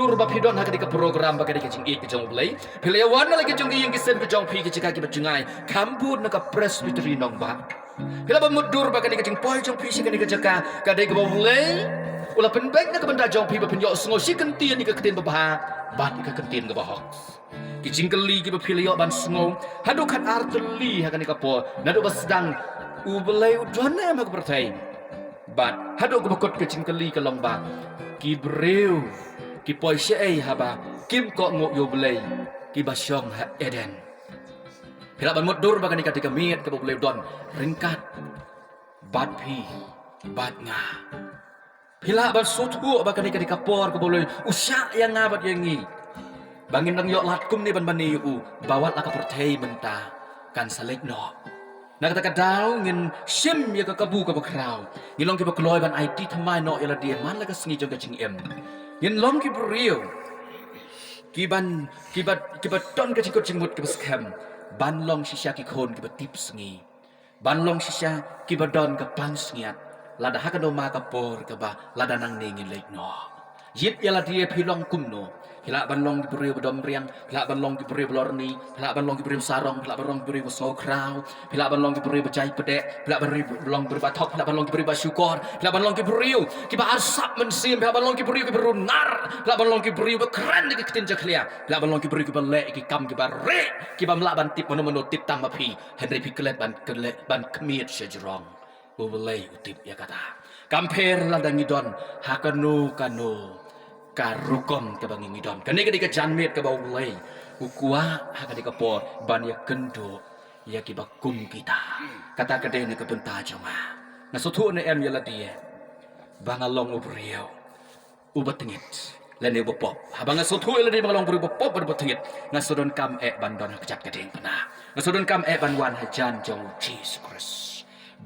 mudur ba pidon ha ke program ba ke jing ik jong blai pile wan lagi jong ing kisen ke jong pi ke jika ke jungai kambut na ka presbytery nong ba pile ba mudur ba ke jing poi jong pi si ke jaka ka de ke blai ula pen bek na ka benda jong pi ba pen yo sngo si kentien ni ke ketin ba ba bat ke kentien ke ba ho ki jing keli ke ba pile yo ban sngo hadu khat artli ha ke po na do ba sedang u blai u dona ma ke pertai bat hadu ke bakot ke jing keli ke long ba ki breu ki poi se ai haba kim ko ngo yo blai ki basyong ha eden pila ban mudur bagani katika miet ke boleh don ringkat bat pi bat nga pila ban sutu bagani katika por ke boleh usah yang ngabat yang ni bangin nang yo lat kum ni ban bani u bawat la ka perthai menta kan salek no nak kata kadau ngin sim ya ka kabu ka bakrau ngin long ki bakloi ban IT thamai no ela dia man la ka sngi jong ka ching em ngin long ki brio kiban ton ka chingkot chingmut ki baskem ban long shisha ki khon ki batip sngi ban long shisha ki badon ka pang sngiat lada hakano ma ka por ka ba lada nang ningin lek no yit ela dia pilong kumno hila ban long ki brio badom riang hila ban long ki brio blorni hila ban long ki brio sarong hila ban long ki brio so krau hila ban long ki brio bajai pedek hila ban long brio batok hila ban long ki brio basyukor hila ban long ki brio ki ba arsap mensim hila ban long ki brio ki berunar hila ban long ki brio keren ki ketin jaklia hila ban long ki brio ki balek ki kam ki bare ki ba mla ban tip mono tip tam api henry pikelet ban kemiet sejrong boleh utip ya kata kamper ladang idon hakanu kanu karukom ke bangi ngidon kani ke janmet ke bau lei ukua hakani ke por ban ya kendo ya ki bakum kita kata kede ne ke benta jonga na sotu ne em ya ladie bangalong ubrio ubatengit lene bopop habanga sotu ele di bangalong ubrio bopop ubatengit na sodon kam bandon kejat kede pena na sodon kam ban wan hajan jong Jesus Christ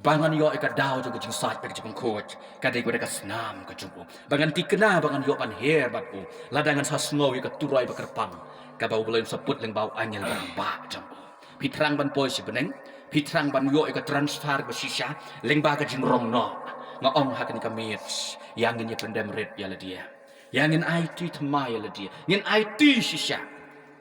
bangan yo eka daw jo jing sat pe jing coach kadai ko deka snam ka jumpo bangan tikena bangan yo pan her bat u ladangan sa snow ka turai ba kerpang ka bau belum seput leng bau anyel ba jumpo pitrang ban poi si beneng pitrang ban yo eka transfer ba sisa leng ba ka jing rong no ngaong hakan ka mit yang ngin pendem red ya la dia yang ngin IT thmai ya la dia ngin IT sisa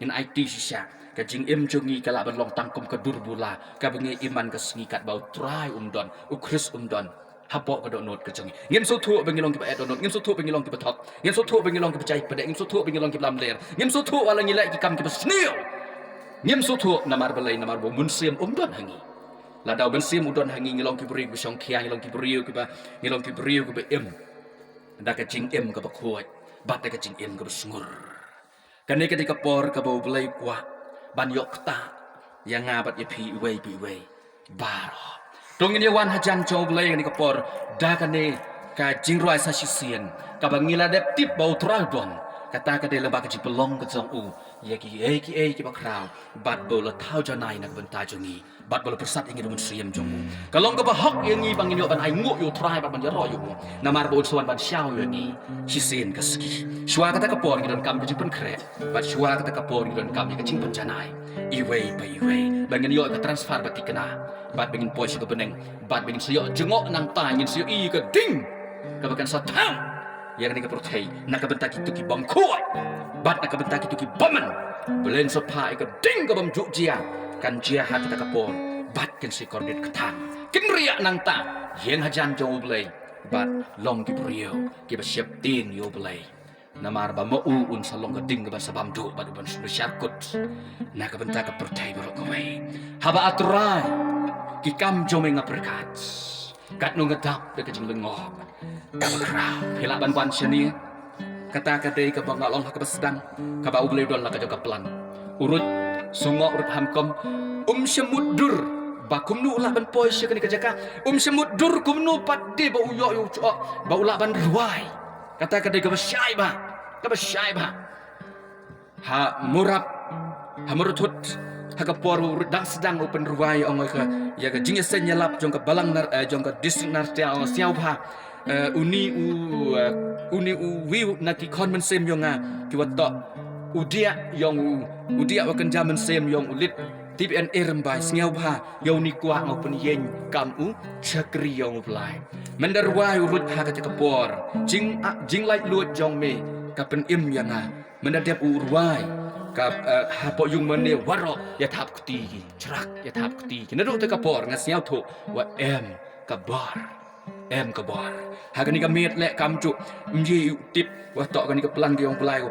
ngin IT sisa kajing em jongi kala ban long tangkum ke durbula ka bengi iman ke sengikat bau trai umdon ukris umdon hapok ke donot ke jongi ngin so thu bengi long ke ba donot ngin so thu bengi long ke betok ngin so thu bengi long ke bejai pedek ngin so thu bengi long ke lam ler ngin so thu ala ngilai ki kam ke besnil ngin so thu namar belai namar bo munsiem umdon hangi ladau bensiem umdon hangi ngilong ke beri besong kia ngilong ke beri ke ba ngilong ke beri ke ba em ndak kajing em ke ba kuat bat kajing em ke besungur kane ketika por ke bau belai kuat ban yok ta yang ngabat ye pi wei baro tong ini wan hajan chou blai ni kapor da kane ka jingroi sa sisien ka bangila dep tip bau tradon kata ka de leba ka jipelong ka jong u ye ki bakrau bat bol thau janai nak benta jongi bat bol persat ingin mun siem jong kalong ka bahok yang ni bangin yo ban ai ngu yo trai ban yo ro yo namar bol suan ban xiao yo ni sisien ka ski shwa kata kapor ngi don kam ka jipen kre bat shwa kata kapor ngi don kam ka jing penjanai iwei bangin yo ka transfer bat tikena bat bangin pois ka beneng bat bangin sio jengok nang ta ngin sio i ka ding ka bakan satang yang ni ka perthai nak ka bentak itu ki bom kuat bat nak ka bentak itu ki bomen belen sopa ka ding ka bom juk jia kan jia hat ka kapor bat kan si kordit ketang kin riak nang ta yen hajan jong blai bat long ki brio ki ba siap tin yo blai namar ba mo un salong ka ding ka ba sabam du ba ban su syarkut nak ka bentak ka perthai bro ko wei haba aturai ki kam jomeng aprekat kat nung ngadap de ka jing lengok kabakrau hila ban wan seni kata kadai ka bangalong ka basdang ka ba ublei don la ka joka plan urut sungo urut hamkom semuddur bakum nu ulah ban poi syekani ka jaka semuddur kumnu padde ba uyo yo ba ulah ban ruai kata kadai ka basyai ba ha murap ha murutut ha ka poru urut dang sedang open ruai ongoi ka ya ka jingesen nyalap jong ka balang nar jong ka district nar siau ba uni wiu naki kon men sem yonga ki wato udia wakan jaman sem yong ulit TPN erembai sngau ba yoni kwa ngopen yen kamu chakri yong blai menderwai urut ha ka kapor jing light luot jong me kapen im yang menadap urwai kap hapo yung mane waro ya tap kuti cerak ya tap kuti nadu te kapor ngasiau tu wa kabar hagani kamet le kamcu mji tip wa to gani kaplan ge ong pelai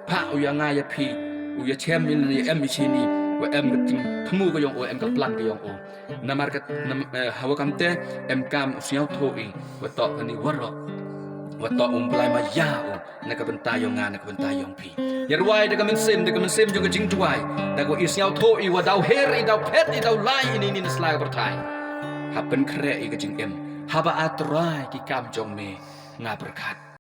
pa uyang ya pi uya chem ni em sini wa gating themu ge yong o em kaplan ge yong o namar ka hawa kamte em kam siau tu I wa to gani waro wa to pelai ma ya nak bentayong nak bentayong pi ya ruai de kamen sim juga jing tuai da go is yau to I wa dau her I dau pet I dau lai ini slag bertai hapen kre I ke jing em haba atrai ki kam jong me nga berkat